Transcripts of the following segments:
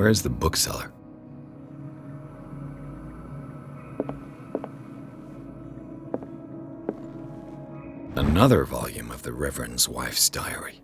Where's the bookseller? Another volume of the Reverend's wife's diary.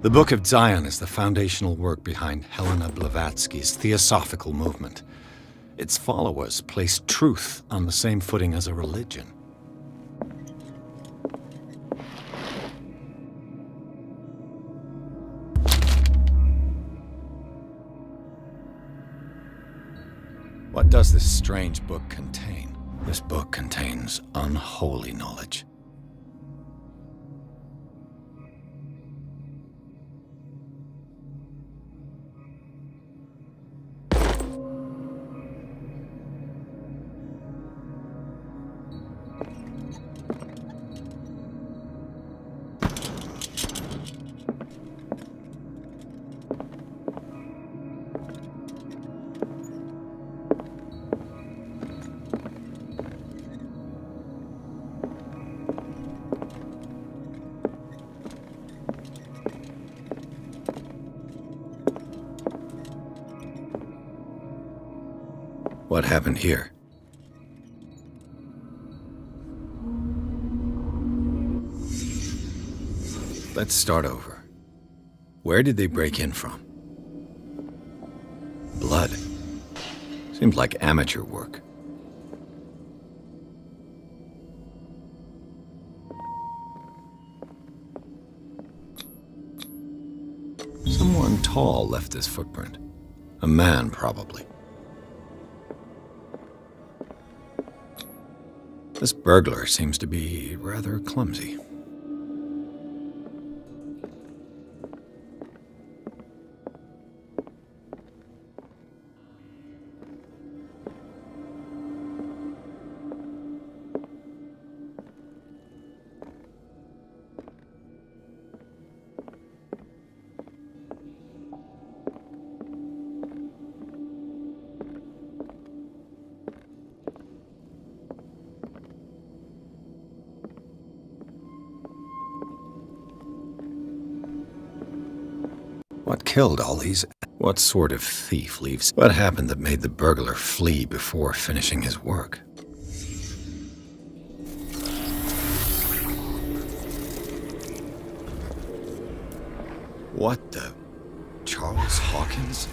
The Book of Zion is the foundational work behind Helena Blavatsky's Theosophical movement. Its followers place truth on the same footing as a religion. What does this strange book contain? This book contains unholy knowledge. What happened here? Let's start over. Where did they break in from? Blood. Seemed like amateur work. Someone tall left this footprint. A man, probably. This burglar seems to be rather clumsy. What killed all these? What sort of thief leaves? What happened that made the burglar flee before finishing his work? What the? Charles Hawkins?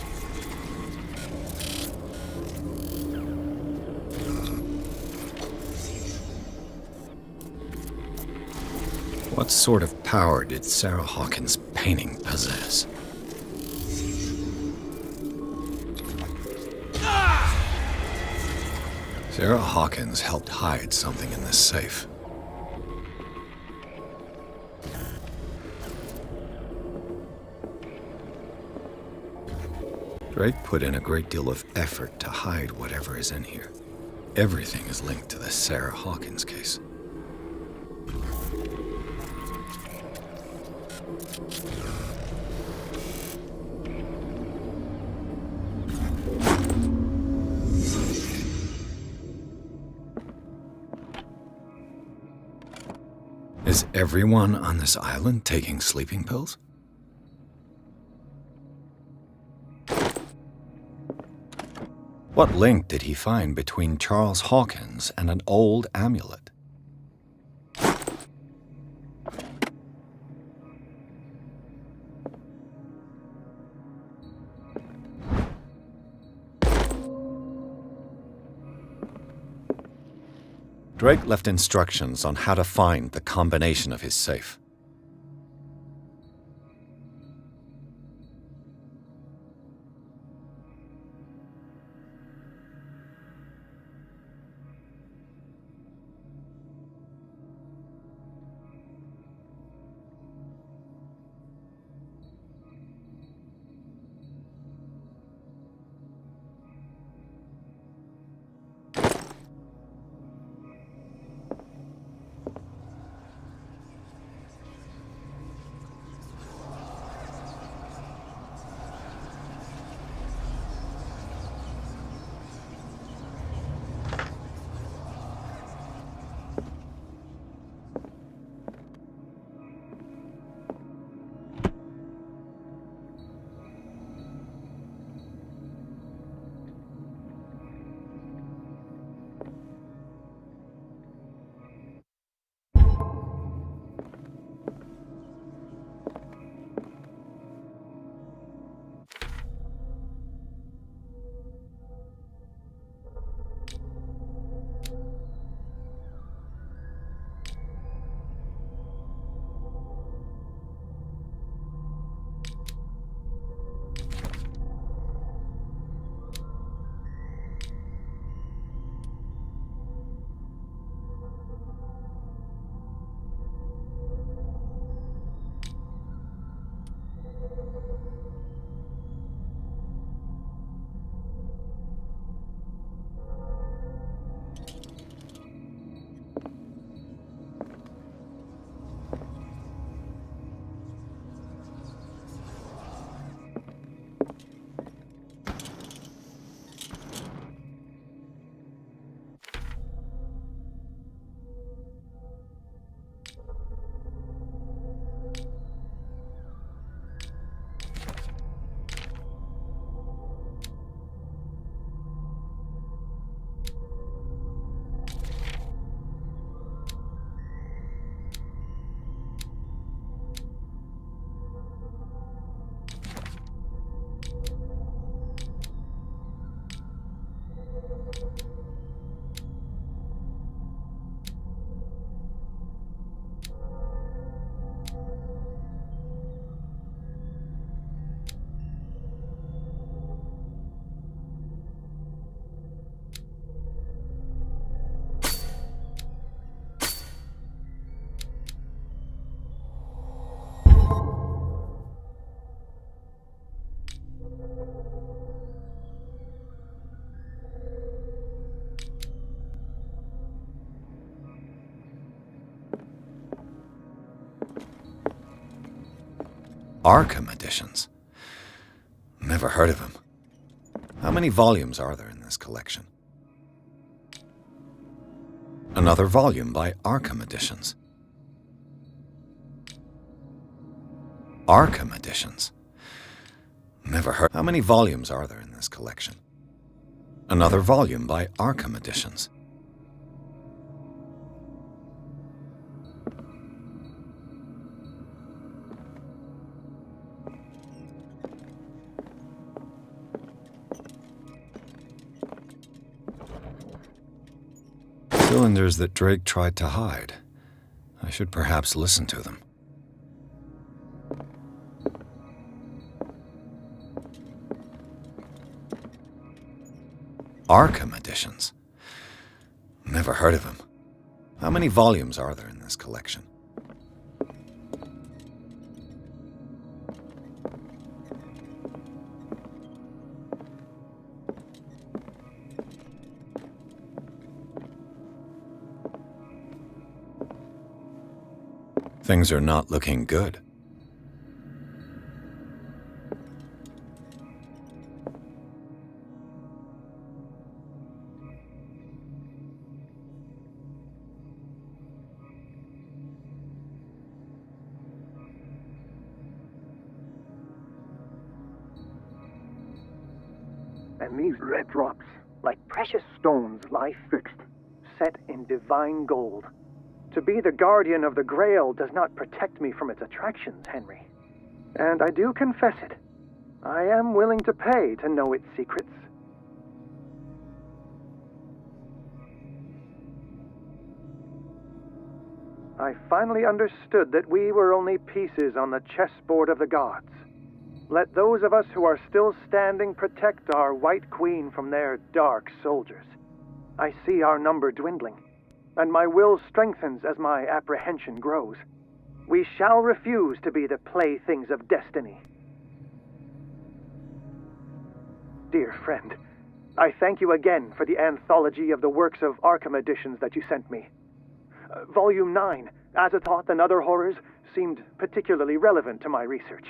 What sort of power did Sarah Hawkins' painting possess? Sarah Hawkins helped hide something in this safe. Drake put in a great deal of effort to hide whatever is in here. Everything is linked to the Sarah Hawkins case. Is everyone on this island taking sleeping pills? What link did he find between Charles Hawkins and an old amulet? Drake left instructions on how to find the combination of his safe. Arkham editions? Never heard of him. How many volumes are there in this collection? Another volume by Arkham Editions. Arkham Editions? Never heard. How many volumes are there in this collection? Another volume by Arkham Editions. Cylinders that Drake tried to hide. I should perhaps listen to them. Arkham Editions? Never heard of him. How many volumes are there in this collection? Things are not looking good. And these red drops, precious stones lie fixed, set in divine gold. To be the guardian of the Grail does not protect me from its attractions, Henry. And I do confess it. I am willing to pay to know its secrets. I finally understood that we were only pieces on the chessboard of the gods. Let those of us who are still standing protect our White Queen from their dark soldiers. I see our number dwindling, and my will strengthens as my apprehension grows. We shall refuse to be the playthings of destiny. Dear friend, I thank you again for the anthology of the works of Arkham editions that you sent me. Volume 9, Azathoth and Other Horrors, seemed particularly relevant to my research.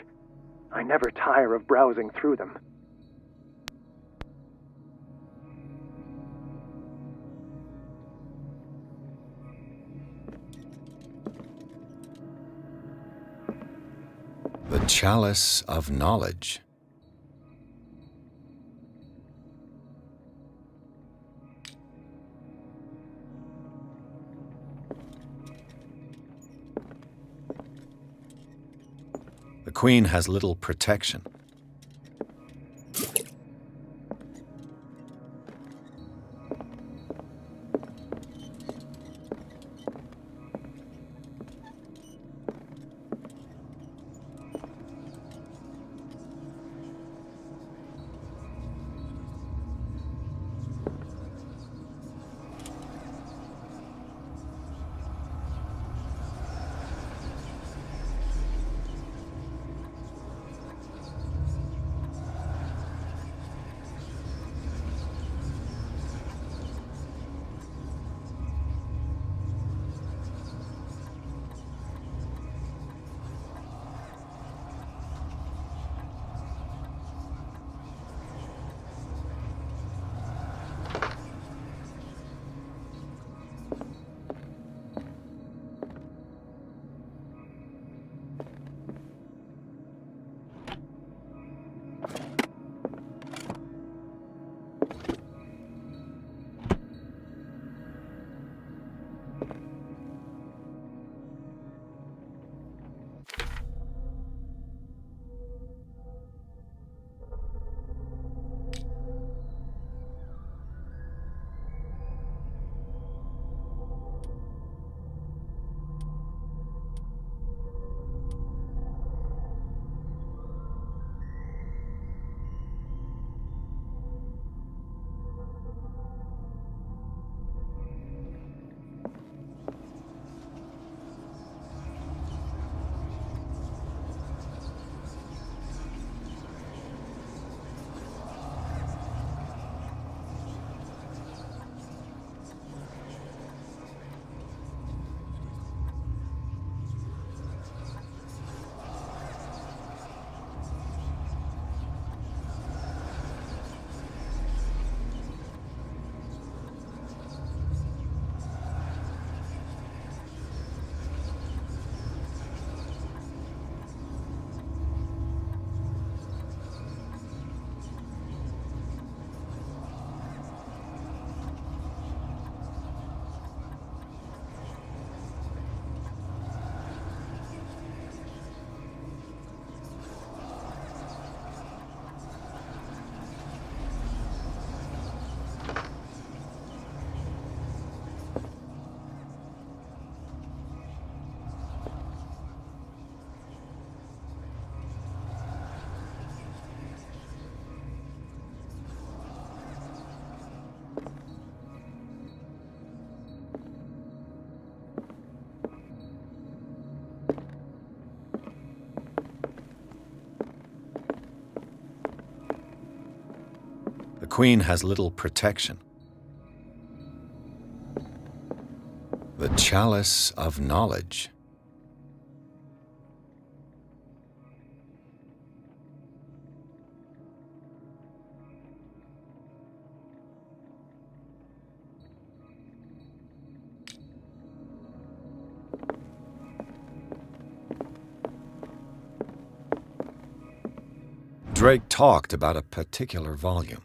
I never tire of browsing through them. The Chalice of Knowledge. The Queen has little protection. The Queen has little protection. The Chalice of Knowledge. Drake talked about a particular volume.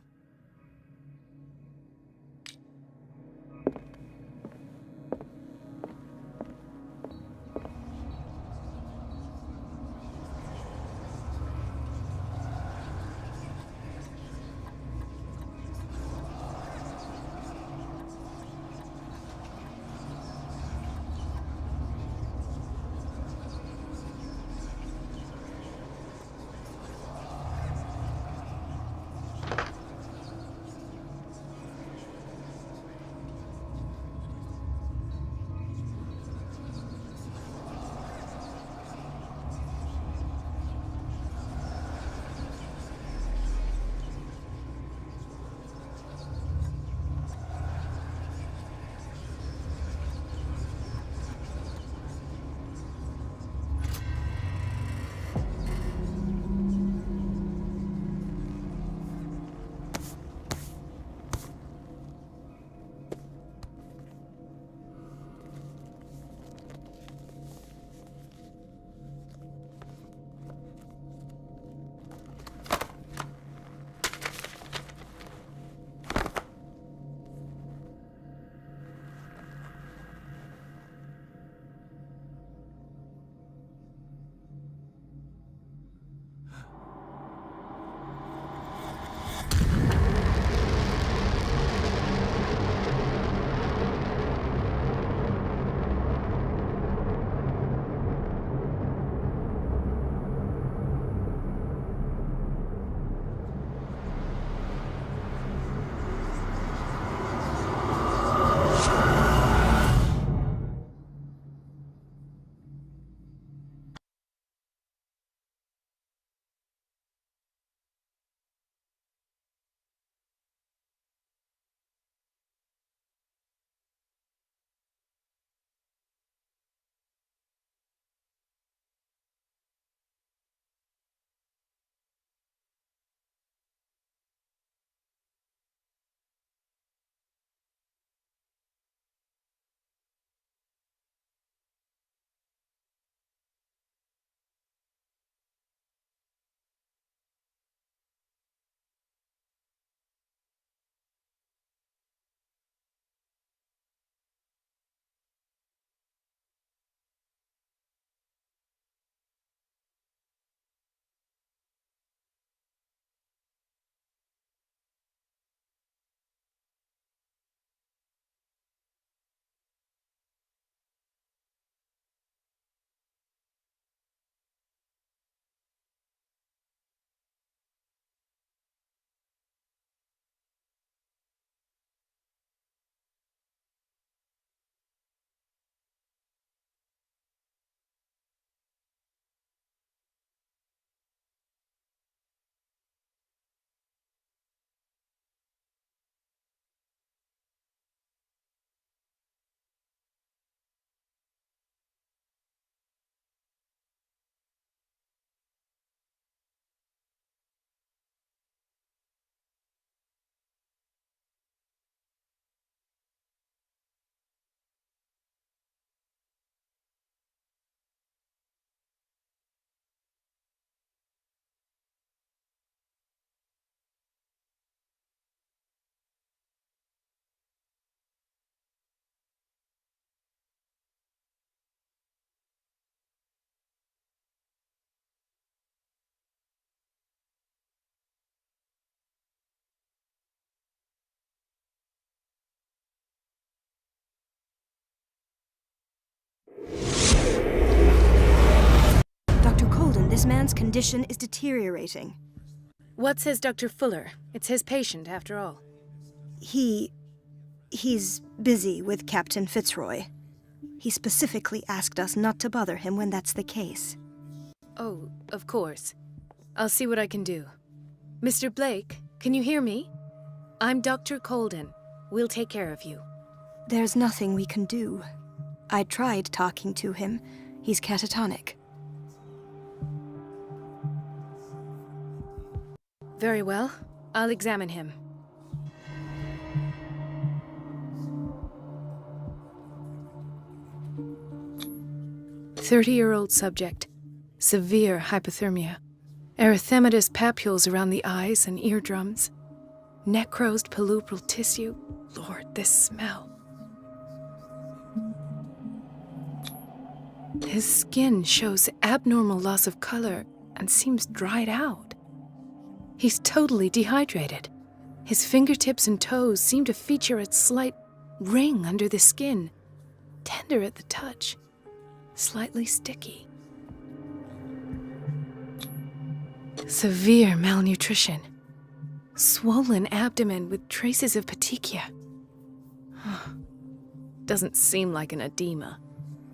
man's condition is deteriorating. What says Dr. Fuller? It's his patient, after all. He's busy with Captain Fitzroy. He specifically asked us not to bother him when that's the case. Oh, of course. I'll see what I can do. Mr. Blake, can you hear me? I'm Dr. Colden. We'll take care of you. There's nothing we can do. I tried talking to him. He's catatonic. Very well. I'll examine him. "30-year-old subject. Severe hypothermia. Erythematous papules around the eyes and eardrums. Necrosed palpebral tissue. Lord, this smell. His skin shows abnormal loss of color and seems dried out. He's totally dehydrated. His fingertips and toes seem to feature a slight ring under the skin, tender at the touch, slightly sticky. Severe malnutrition. Swollen abdomen with traces of petechia. Doesn't seem like an edema.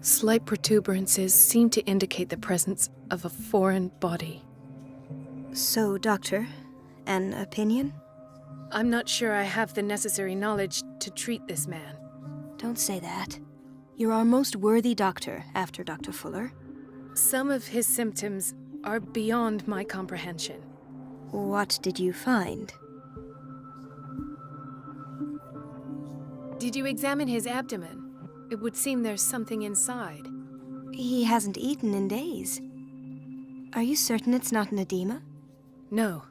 Slight protuberances seem to indicate the presence of a foreign body. So, Doctor, an opinion? I'm not sure I have the necessary knowledge to treat this man. Don't say that. You're our most worthy doctor after Dr. Fuller. Some of his symptoms are beyond my comprehension. What did you find? Did you examine his abdomen? It would seem there's something inside. He hasn't eaten in days. Are you certain it's not an edema? No.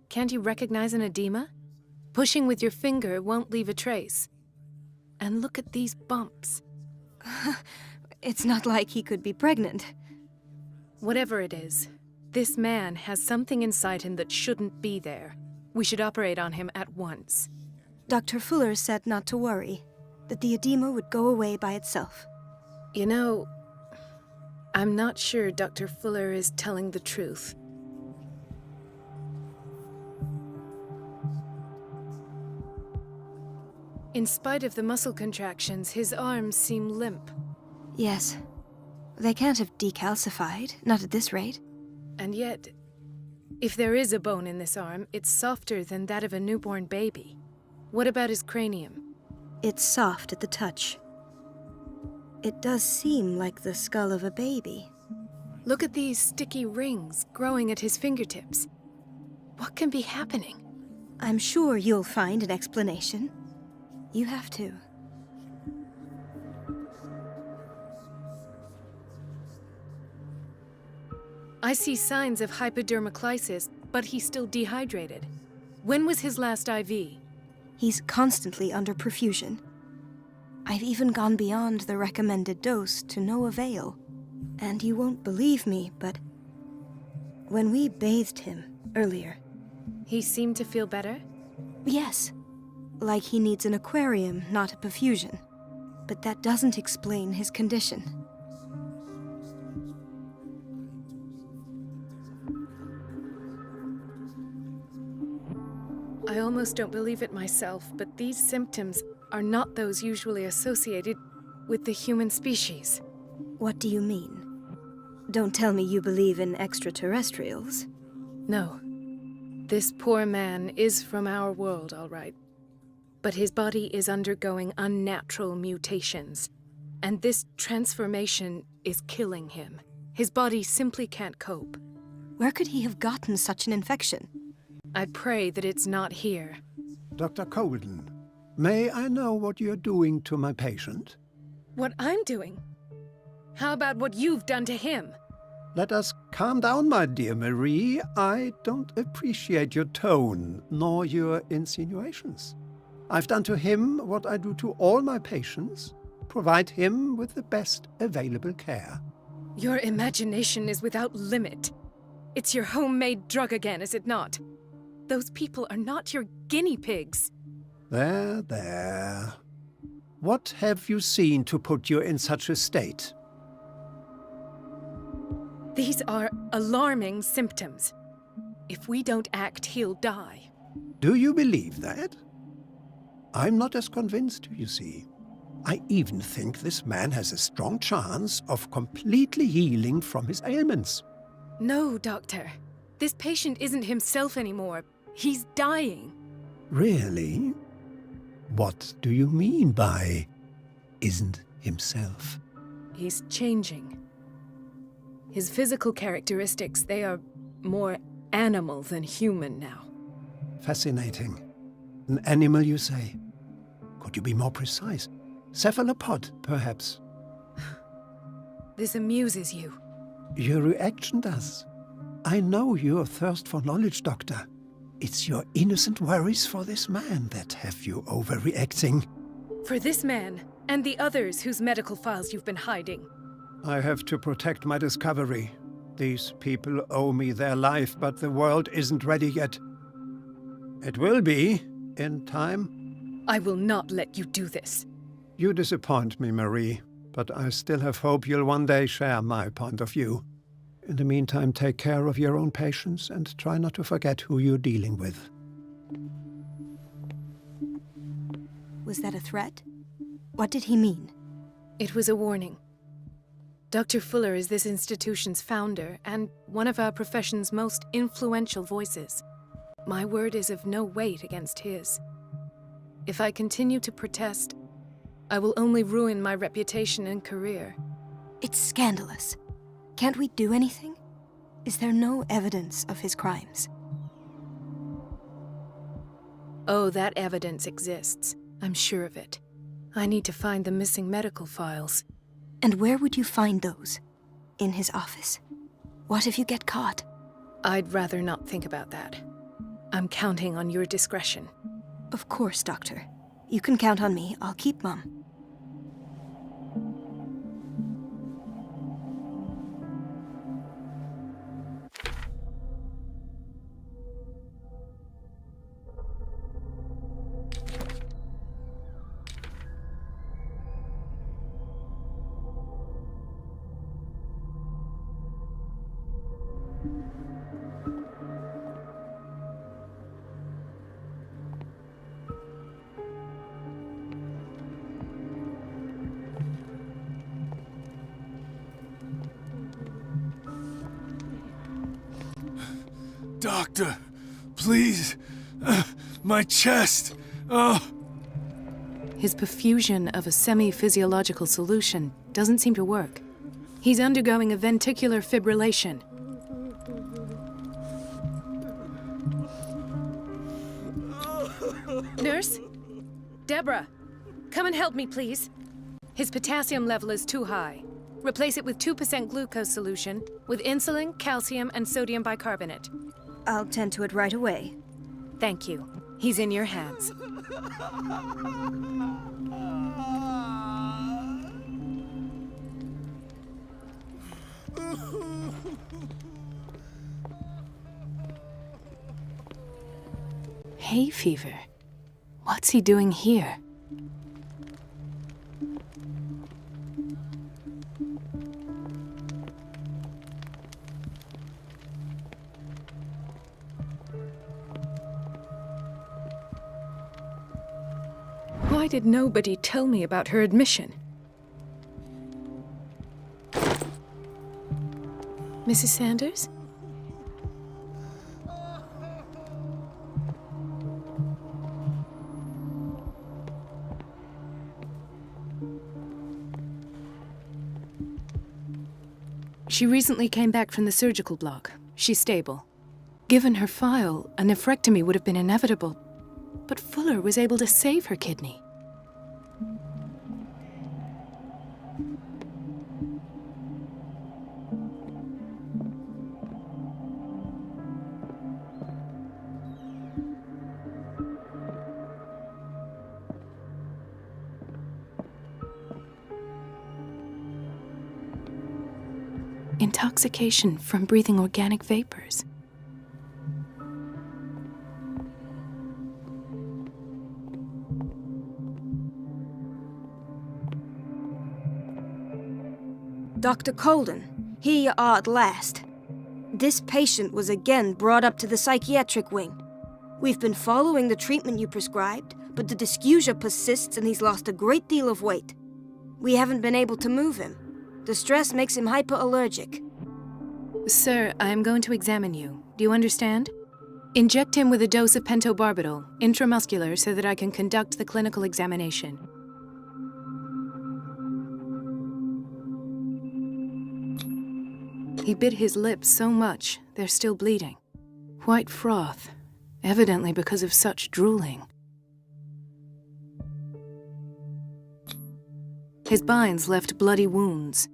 Can't you recognize an edema? Pushing with your finger won't leave a trace. And look at these bumps. It's not like he could be pregnant. Whatever it is, this man has something inside him that shouldn't be there. We should operate on him at once. Dr. Fuller said not to worry, that the edema would go away by itself. You know, I'm not sure Dr. Fuller is telling the truth. In spite of the muscle contractions, his arms seem limp. Yes. They can't have decalcified, not at this rate. And yet, if there is a bone in this arm, it's softer than that of a newborn baby. What about his cranium? It's soft at the touch. It does seem like the skull of a baby. Look at these sticky rings growing at his fingertips. What can be happening? I'm sure you'll find an explanation. You have to. I see signs of hypodermoclysis, but he's still dehydrated. When was his last IV? He's constantly under perfusion. I've even gone beyond the recommended dose to no avail. And you won't believe me, but when we bathed him earlier... He seemed to feel better? Yes. Like he needs an aquarium, not a perfusion. But that doesn't explain his condition. I almost don't believe it myself, but these symptoms are not those usually associated with the human species. What do you mean? Don't tell me you believe in extraterrestrials. No. This poor man is from our world, all right. But his body is undergoing unnatural mutations, and this transformation is killing him. His body simply can't cope. Where could he have gotten such an infection? I pray that it's not here. Dr. Colden, may I know what you're doing to my patient? What I'm doing? How about what you've done to him? Let us calm down, my dear Marie. I don't appreciate your tone, nor your insinuations. I've done to him what I do to all my patients, provide him with the best available care. Your imagination is without limit. It's your homemade drug again, is it not? Those people are not your guinea pigs. There, there. What have you seen to put you in such a state? These are alarming symptoms. If we don't act, he'll die. Do you believe that? I'm not as convinced, you see. I even think this man has a strong chance of completely healing from his ailments. No, Doctor. This patient isn't himself anymore. He's dying. Really? What do you mean by isn't himself? He's changing. His physical characteristics, they are more animal than human now. Fascinating. An animal, you say? Could you be more precise? Cephalopod, perhaps? This amuses you. Your reaction does. I know your thirst for knowledge, Doctor. It's your innocent worries for this man that have you overreacting. For this man, and the others whose medical files you've been hiding. I have to protect my discovery. These people owe me their life, but the world isn't ready yet. It will be, in time. I will not let you do this. You disappoint me, Marie, but I still have hope you'll one day share my point of view. In the meantime, take care of your own patients and try not to forget who you're dealing with. Was that a threat? What did he mean? It was a warning. Dr. Fuller is this institution's founder and one of our profession's most influential voices. My word is of no weight against his. If I continue to protest, I will only ruin my reputation and career. It's scandalous. Can't we do anything? Is there no evidence of his crimes? Oh, that evidence exists. I'm sure of it. I need to find the missing medical files. And where would you find those? In his office? What if you get caught? I'd rather not think about that. I'm counting on your discretion. Of course, Doctor. You can count on me. I'll keep Mum. Doctor, please. My chest. Oh. His perfusion of a semi-physiological solution doesn't seem to work. He's undergoing a ventricular fibrillation. Nurse? Deborah, come and help me, please. His potassium level is too high. Replace it with 2% glucose solution with insulin, calcium, and sodium bicarbonate. I'll tend to it right away. Thank you. He's in your hands. Hay fever. What's he doing here? Why did nobody tell me about her admission? Mrs. Sanders? She recently came back from the surgical block. She's stable. Given her file, a nephrectomy would have been inevitable, but Fuller was able to save her kidney. Intoxication from breathing organic vapors. Dr. Colden, Here you are at last. This patient was again brought up to the psychiatric wing. We've been following the treatment you prescribed, but the dysgeusia persists and he's lost a great deal of weight. We haven't been able to move him. The stress makes him hyperallergic. Sir, I am going to examine you. Do you understand? Inject him with a dose of pentobarbital, intramuscular, so that I can conduct the clinical examination. He bit his lips so much, they're still bleeding. White froth, evidently because of such drooling. His binds left bloody wounds.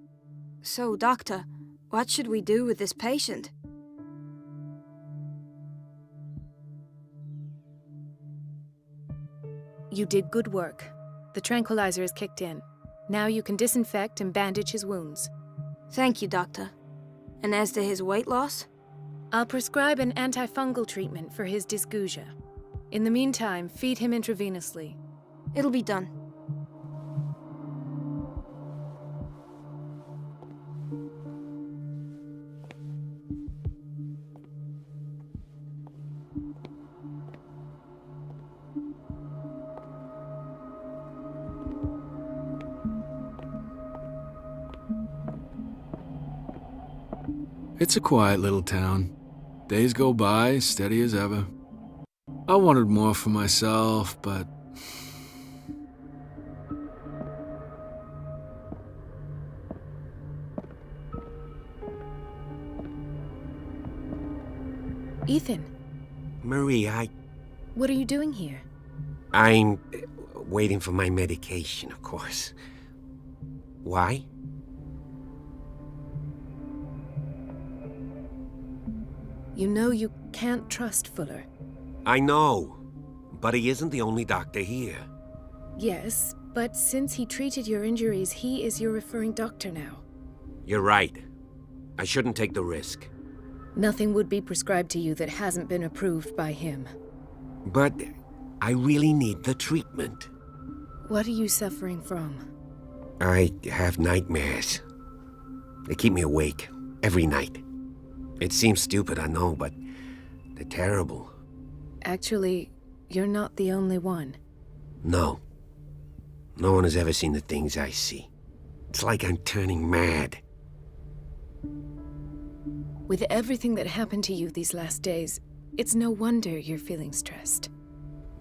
So, Doctor, what should we do with this patient? You did good work. The tranquilizer is kicked in. Now you can disinfect and bandage his wounds. Thank you, Doctor. And as to his weight loss? I'll prescribe an antifungal treatment for his dysgeusia. In the meantime, feed him intravenously. It'll be done. It's a quiet little town. Days go by, steady as ever. I wanted more for myself, but... Ethan, Marie, what are you doing here? I'm waiting for my medication, of course. Why? You know you can't trust Fuller. I know, but he isn't the only doctor here. Yes, but since he treated your injuries, he is your referring doctor now. You're right. I shouldn't take the risk. Nothing would be prescribed to you that hasn't been approved by him. But I really need the treatment. What are you suffering from? I have nightmares. They keep me awake every night. It seems stupid, I know, but they're terrible. Actually, you're not the only one. No. No one has ever seen the things I see. It's like I'm turning mad. With everything that happened to you these last days, it's no wonder you're feeling stressed.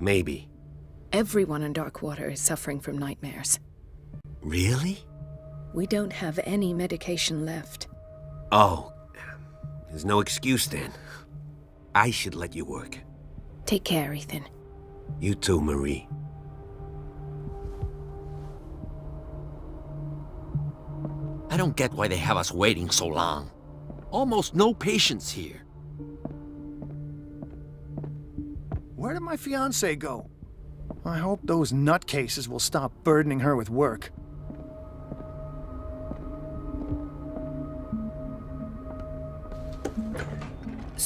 Maybe. Everyone in Darkwater is suffering from nightmares. Really? We don't have any medication left. Oh. There's no excuse then. I should let you work. Take care, Ethan. You too, Marie. I don't get why they have us waiting so long. Almost no patients here. Where did my fiancée go? I hope those nutcases will stop burdening her with work.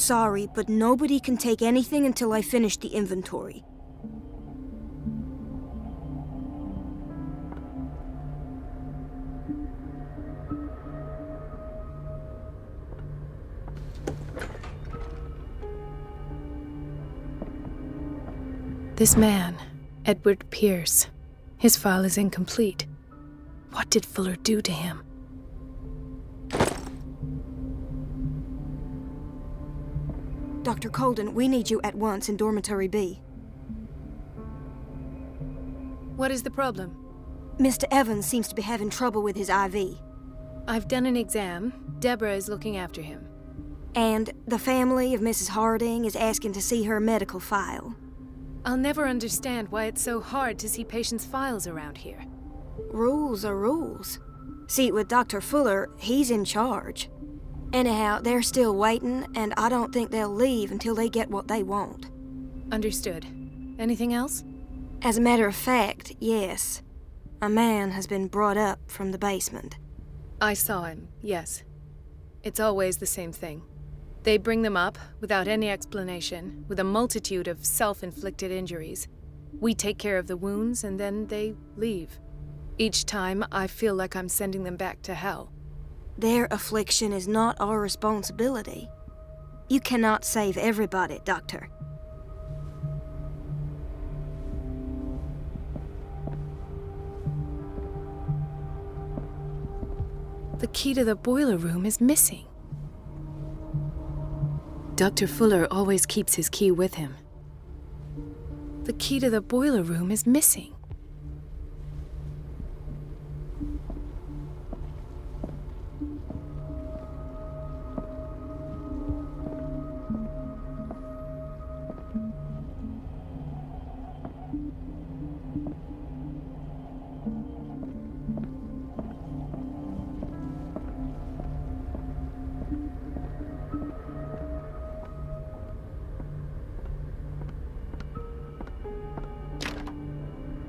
Sorry, but nobody can take anything until I finish the inventory. This man, Edward Pierce, his file is incomplete. What did Fuller do to him? Dr. Colden, we need you at once in Dormitory B. What is the problem? Mr. Evans seems to be having trouble with his IV. I've done an exam. Deborah is looking after him. And the family of Mrs. Harding is asking to see her medical file. I'll never understand why it's so hard to see patients' files around here. Rules are rules. See, with Dr. Fuller, he's in charge. Anyhow, they're still waiting, and I don't think they'll leave until they get what they want. Understood. Anything else? As a matter of fact, yes. A man has been brought up from the basement. I saw him, yes. It's always the same thing. They bring them up, without any explanation, with a multitude of self-inflicted injuries. We take care of the wounds, and then they leave. Each time, I feel like I'm sending them back to hell. Their affliction is not our responsibility. You cannot save everybody, Doctor. The key to the boiler room is missing. Dr. Fuller always keeps his key with him. The key to the boiler room is missing.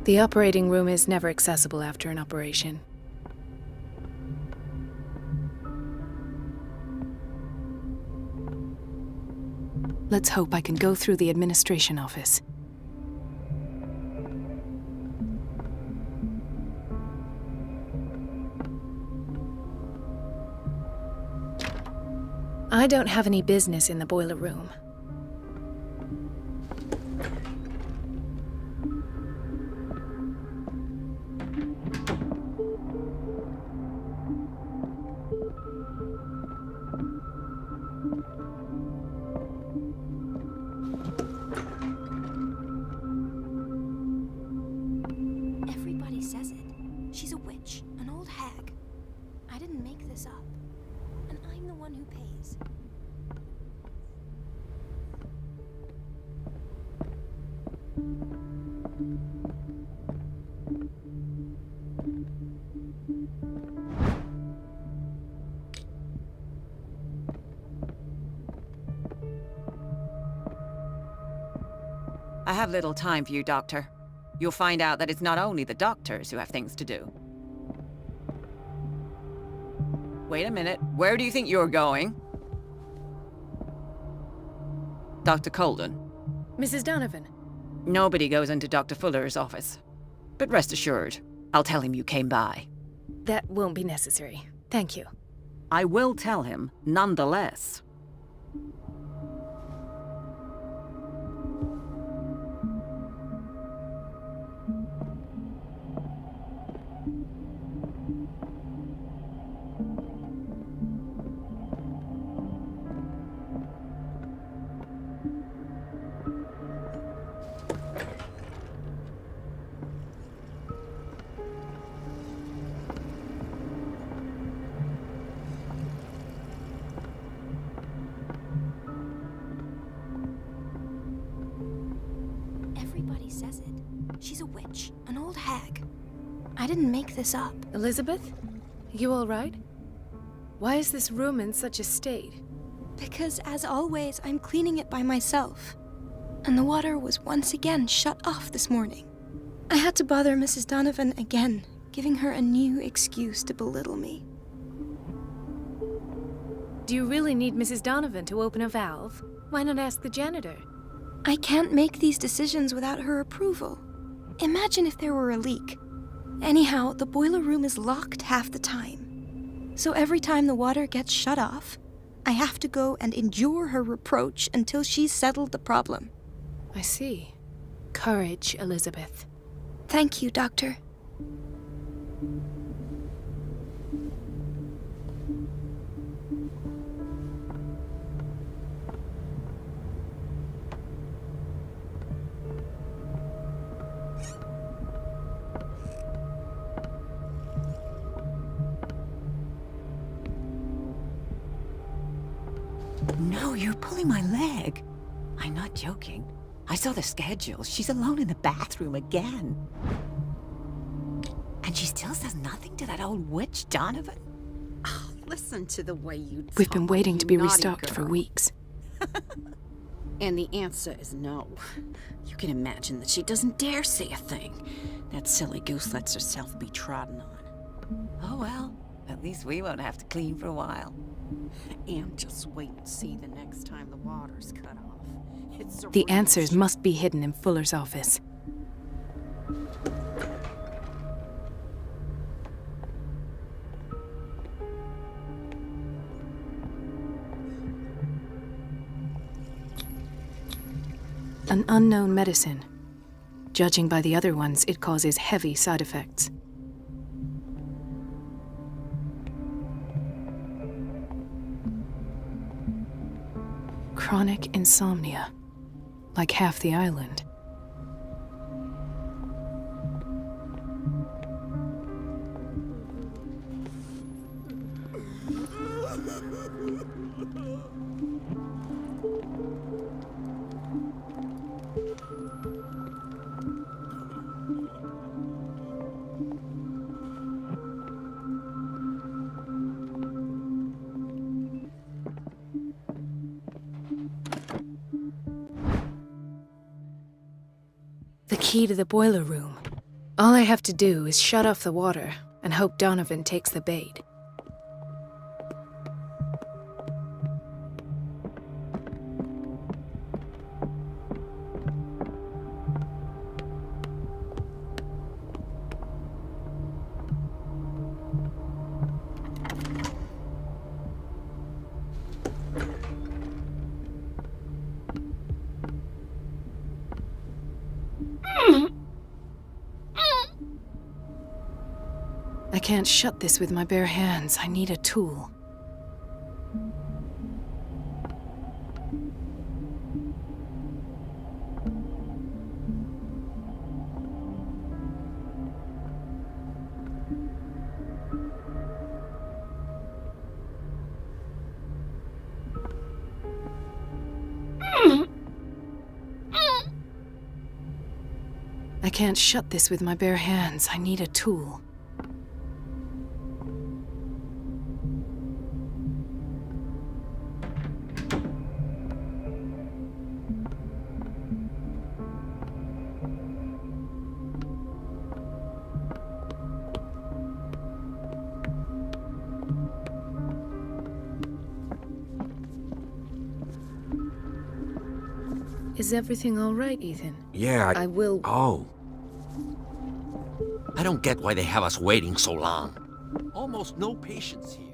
The operating room is never accessible after an operation. Let's hope I can go through the administration office. I don't have any business in the boiler room. Everybody says it. She's a witch, an old hag. I didn't make this up. And I'm the one who pays. I have little time for you, Doctor. You'll find out that it's not only the doctors who have things to do. Wait a minute. Where do you think you're going? Dr. Colden. Mrs. Donovan. Nobody goes into Dr. Fuller's office. But rest assured, I'll tell him you came by. That won't be necessary. Thank you. I will tell him, nonetheless. Everybody says it. She's a witch, an old hag. I didn't make this up. Elizabeth? You all right? Why is this room in such a state? Because, as always, I'm cleaning it by myself. And the water was once again shut off this morning. I had to bother Mrs. Donovan again, giving her a new excuse to belittle me. Do you really need Mrs. Donovan to open a valve? Why not ask the janitor? I can't make these decisions without her approval. Imagine if there were a leak. Anyhow, the boiler room is locked half the time. So every time the water gets shut off, I have to go and endure her reproach until she's settled the problem. I see. Courage, Elizabeth. Thank you, Doctor. No, you're pulling my leg. I'm not joking. I saw the schedule. She's alone in the bathroom again. And she still says nothing to that old witch, Donovan? Oh, listen to the way you talk. We've been waiting to be naughty restocked for girl. weeks. And the answer is no. You can imagine that she doesn't dare say a thing. That silly goose lets herself be trodden on. Oh well, at least we won't have to clean for a while. And just wait and see the next time the water's cut off. It's a The real answers must be hidden in Fuller's office. An unknown medicine. Judging by the other ones, it causes heavy side effects. Chronic insomnia. Like half the island. The key to the boiler room. All I have to do is shut off the water and hope Donovan takes the bait. I can't shut this with my bare hands. I need a tool. I can't shut this with my bare hands. I need a tool. Is everything all right, Ethan? Yeah, I will... Oh. I don't get why they have us waiting so long. Almost no patience here.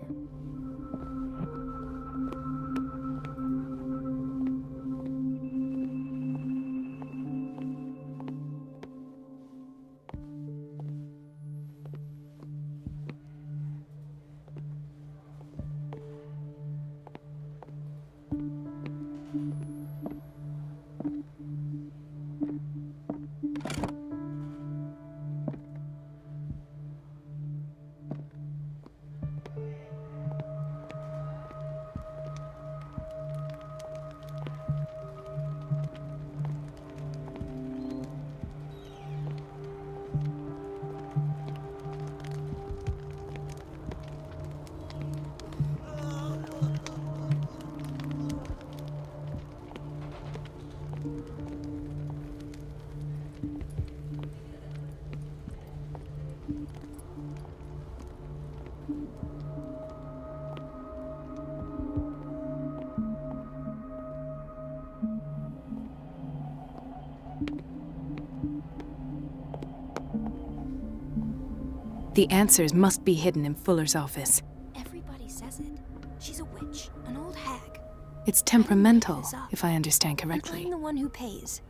The answers must be hidden in Fuller's office. Everybody says it. She's a witch, an old hag. It's temperamental, if I understand And correctly. I'm the one who pays.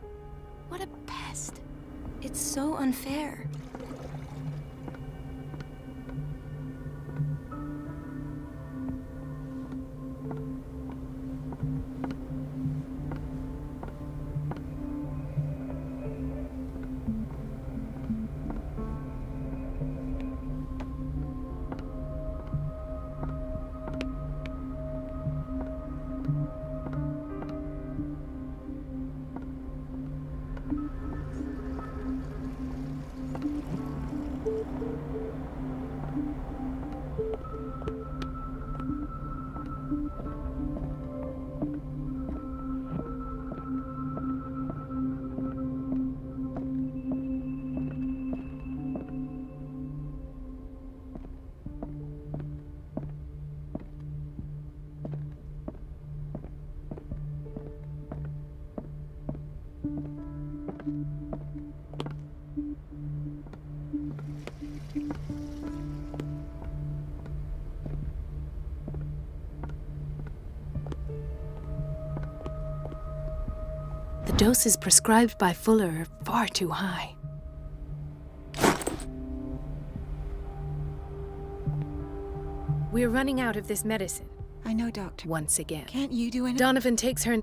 What a pest. It's so unfair. doses prescribed by Fuller are far too high. We're running out of this medicine. I know, Doctor. Once again. Can't you do anything? Donovan takes her.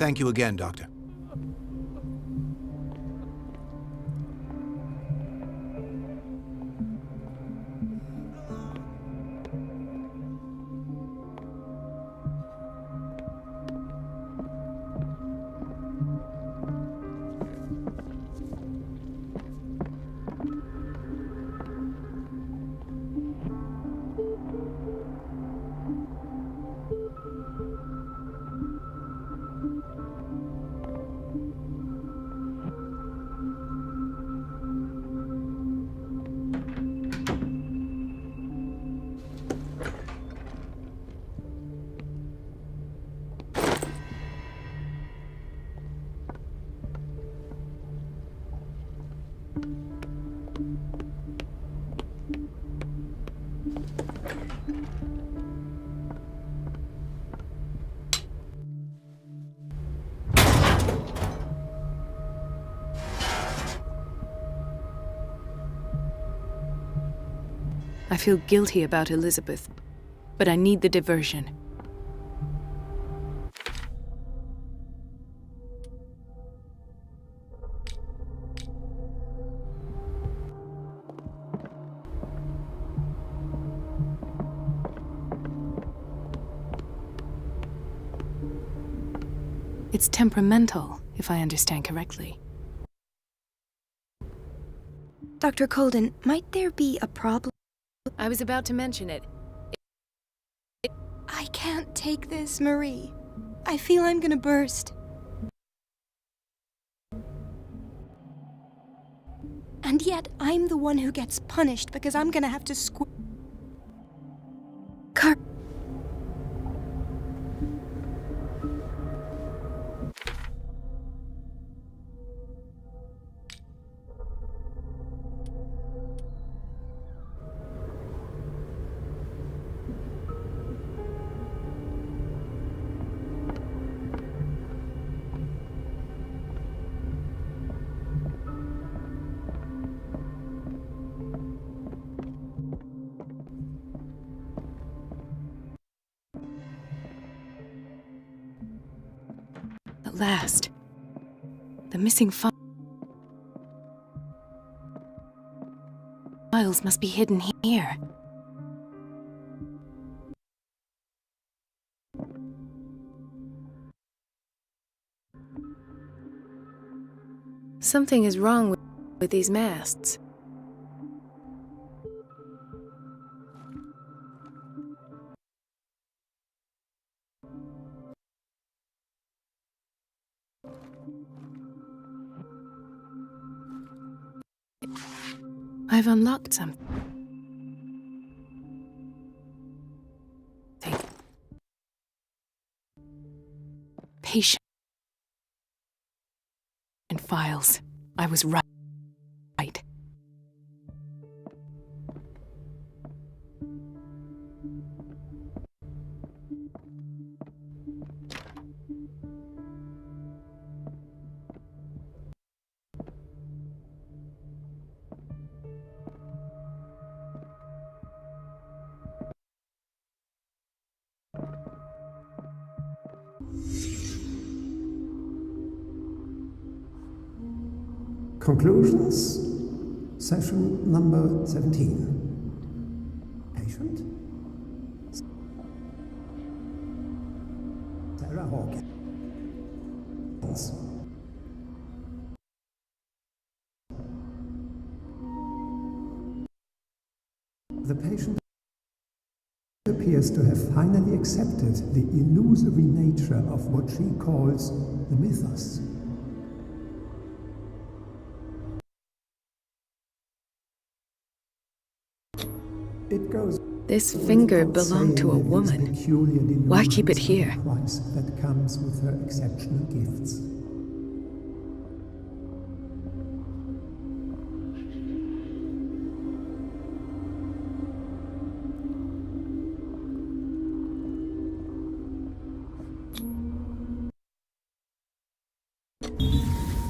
Thank you again, Doctor. I feel guilty about Elizabeth, but I need the diversion. It's temperamental, if I understand correctly. Dr. Colden, might there be a problem? I was about to mention it. I can't take this, Marie. I feel I'm gonna burst. And yet, I'm the one who gets punished because I'm gonna have to At last, the missing files must be hidden here. Something is wrong with these masts. I've unlocked something. Patient files. I was right. Conclusions, session number 17. Patient? Sarah Hawkins. The patient appears to have finally accepted the illusory nature of what she calls the mythos. It goes. This finger belonged to a woman. Why keep it here? Price that comes with her exceptional gifts.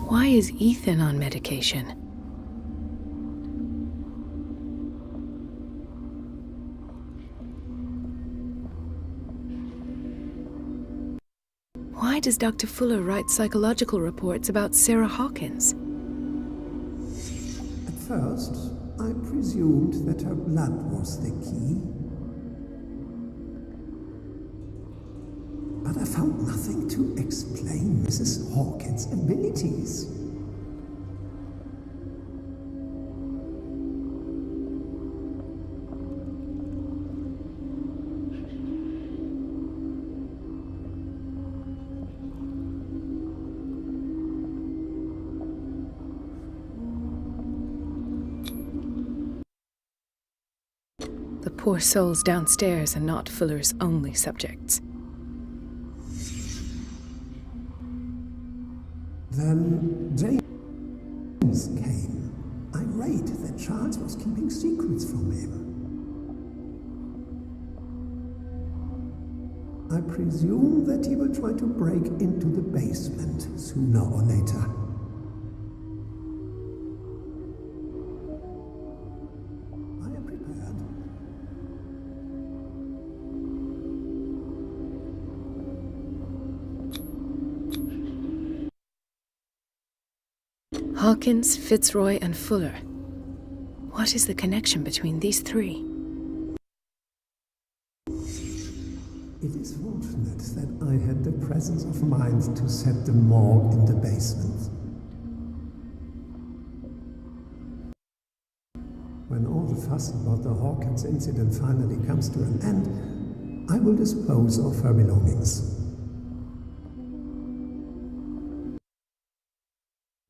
Why is Ethan on medication? Why does Dr. Fuller write psychological reports about Sarah Hawkins? At first, I presumed that her blood was the key. But I found nothing to explain Mrs. Hawkins' abilities. The poor souls downstairs are not Fuller's only subjects. Then James came, irate that Charles was keeping secrets from him. I presume that he will try to break into the basement sooner or later. I am prepared. Hawkins, Fitzroy, and Fuller. What is the connection between these three? It is fortunate that I had the presence of mind to set them all in the basement. When all the fuss about the Hawkins incident finally comes to an end, I will dispose of her belongings.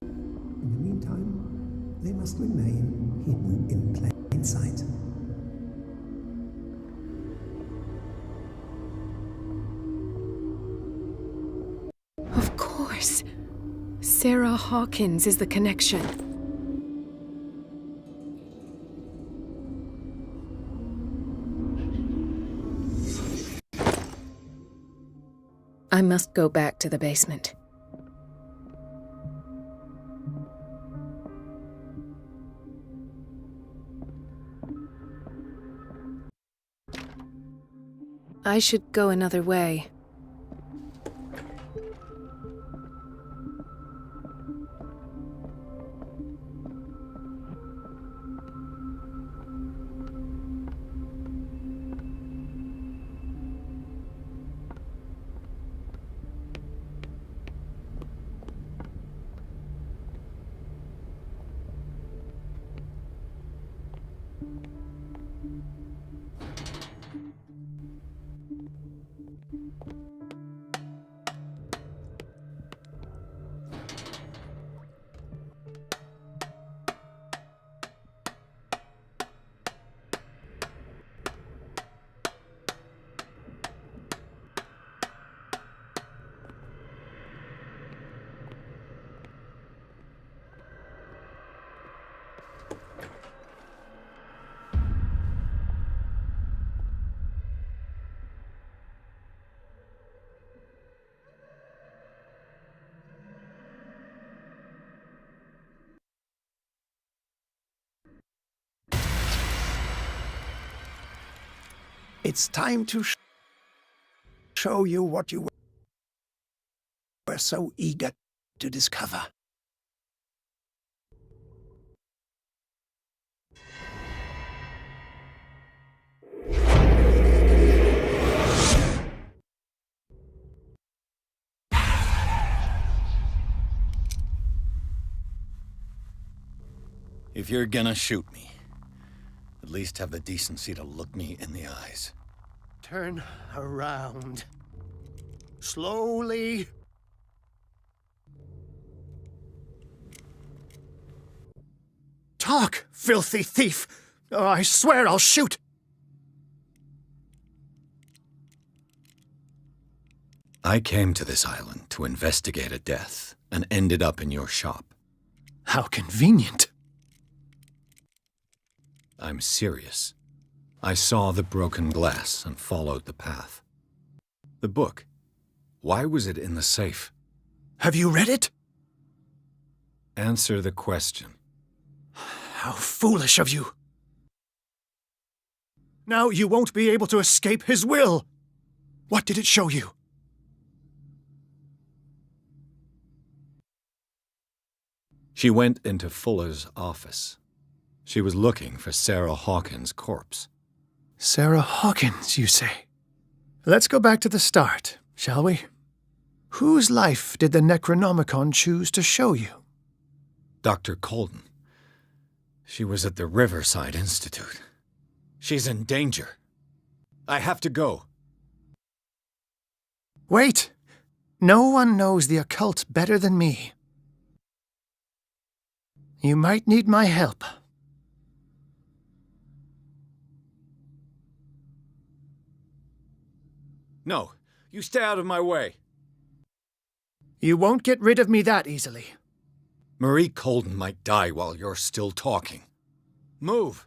In the meantime, they must remain hidden in plain sight. Of course. Sarah Hawkins is the connection. I must go back to the basement. I should go another way. It's time to show you what you were so eager to discover. If you're gonna shoot me, at least have the decency to look me in the eyes. Turn around. Slowly. Talk, filthy thief! Or I swear I'll shoot! I came to this island to investigate a death, and ended up in your shop. How convenient. I'm serious. I saw the broken glass and followed the path. The book. Why was it in the safe? Have you read it? Answer the question. How foolish of you. Now you won't be able to escape his will. What did it show you? She went into Fuller's office. She was looking for Sarah Hawkins' corpse. Sarah Hawkins, you say? Let's go back to the start, shall we? Whose life did the Necronomicon choose to show you? Dr. Colden. She was at the Riverside Institute. She's in danger. I have to go. Wait! No one knows the occult better than me. You might need my help. No, you stay out of my way. You won't get rid of me that easily. Marie Colden might die while you're still talking. Move!